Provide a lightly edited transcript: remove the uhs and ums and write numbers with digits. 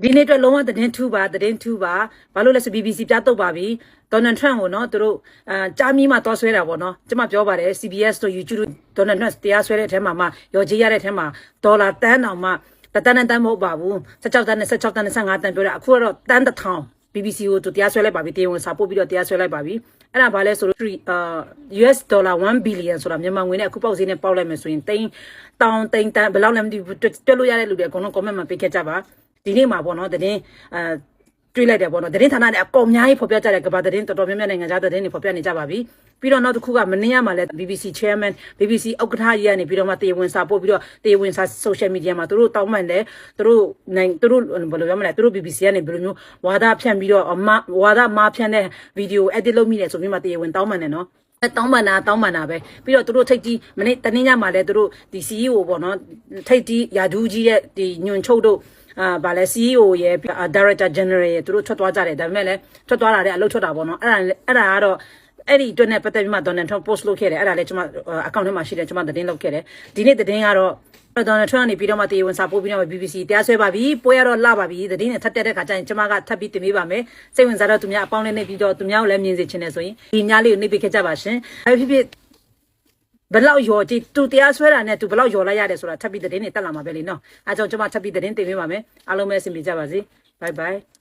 ဒီနေ့အတွက်လုံးဝသတင်းထူပါဘာလို့လဲဆို BBC ပြတော့ပါပြီဒေါ်နယ်ထရန့်ကိုနော်သူတို့ကြားမီမှာတော့ဆွဲတာပေါ့နော်ကျွန်မပြောပါတယ် CBS တို့ YouTube ဒေါ်နယ်ထရန့်တရားဆွဲတဲ့အထဲမှာရော်ကြီးရတဲ့အထဲမှာဒေါ်လာတန်းတောင်မှတန်းမဟုတ်ပါဘူး16တန်းနဲ့16တန်းနဲ့15တန်းပြောတာအခုကတော့တန်းတစ်ထောင် BBC ကိုသူတရားဆွဲလိုက်ပါပြီတရားဝင်စာပို့ပြီးတော့တရားဆွဲလိုက်ပါပြီအဲ့ဒါဘာလဲဆိုတော့US dollar 1 billion ဆိုတာမြန်မာငွေနဲ့အခုပေါက်ဈေးနဲ့ပေါက်လိုက်မယ်ဆိုရင်တိန်းတန်းဘယ်လောက်လဲမသိဘူးတွက်လို့ရတဲ့လူတွေအကုန်လုံး comment မှာပေးခဲ့ကြပါဒီနေ့မှာပေါ့နော်သတင်းတွေးလိုက်တယ်ပေါ့နော်သတင်းဌာနတွေအကုန်အများကြီးဖော်ပြကြတယ်ကဘာသတင်းတော်တော်များများနိုင်ငံခြားသတင်းတွေဖော်ပြနေကြပါပြီပြီးတော့နောက်တစ်ခုကမနေ့ကမှလည်း BBC chairman BBC ဥက္ကဋ္ဌကြီးကနေပြီးတော့မှတေဝင်စာပို့ပြီးတော့တေဝင်စာ social media မှာသူတို့တောင်းပန်တယ်သူတို့ဘယ်လိုပြောမလဲသူတို့ BBC ကနေဘယ်လိုမျိုးဝါဒဖြန့်ပြီးတော့ဝါဒမားဖြန့်တဲ့ video edit လုပ်မိတယ်ဆိုပြီးမှတေဝင်တောင်းပန်တယ်နော်တောင်းပန်တာပဲပြီးတော့သူတို့ထိတ်ကြီးမနေ့တနေ့ညမှာလည်းသူတို့ဒီ CEO ပေါ့နော်ထိတ်ကြီးယာဒူးကြီးတဲ့ဒီညွန်ချုပ်တို့ဘာလဲ CEO ရဲ့ Director General ရဲ့သူတို့ထွက်သွားကြတယ်ဒါပေမဲ့လည်းထွက်သွားတာလည်းအလုပ်ထွက်တာပေါ့နော်အဲ့ဒါကတော့အဲ့ဒီအတွက်နဲ့ပတ်သက်ပြီးမှဒေါ်နယ်ထရန့် post လုပ်ခဲ့တယ်အဲ့ဒါလည်းကျွန်မ account ထဲမှာရှိတယ်ကျွန်မသတင်းလုပ်ခဲ့တယ်ဒီနေ့သတင်းကတော့ဒေါ်နယ်ထရန့်ကနေပြီးတော့မှတရားဝင်စာပို့ပြီးတော့ BBC တရားစွဲပါပြီပွဲရတော့လှပါပြီသတင်းနဲ့ထပ်တက်တဲ့ခါကျရင်ကျွန်မကထပ်ပြီးတင်ပေးပါမယ်စိတ်ဝင်စားတော့သူများအပေါင်းလေးနေပြီးတော့သူများကိုလည်းမြင်စေချင်တယ်ဆိုရင်ဒီညလေးကိုနှိပ်ပေးခဲ့ကြပါရှင်ဖြစ်ဘယ်လောက်ရော်ကြည့်သူတရားဆွဲတာနဲ့သူဘယ်လောက်ရော်လိုက်ရတယ်ဆိုတာထပ်ပြီးသတင်းတွေတက်လာမှာပဲလေနော်အဲကြောင့်ကျွန်မထပ်ပြီးသတင်းတင်ပေးပါမယ်အားလုံးပဲအဆင်ပြေကြပါစေ bye bye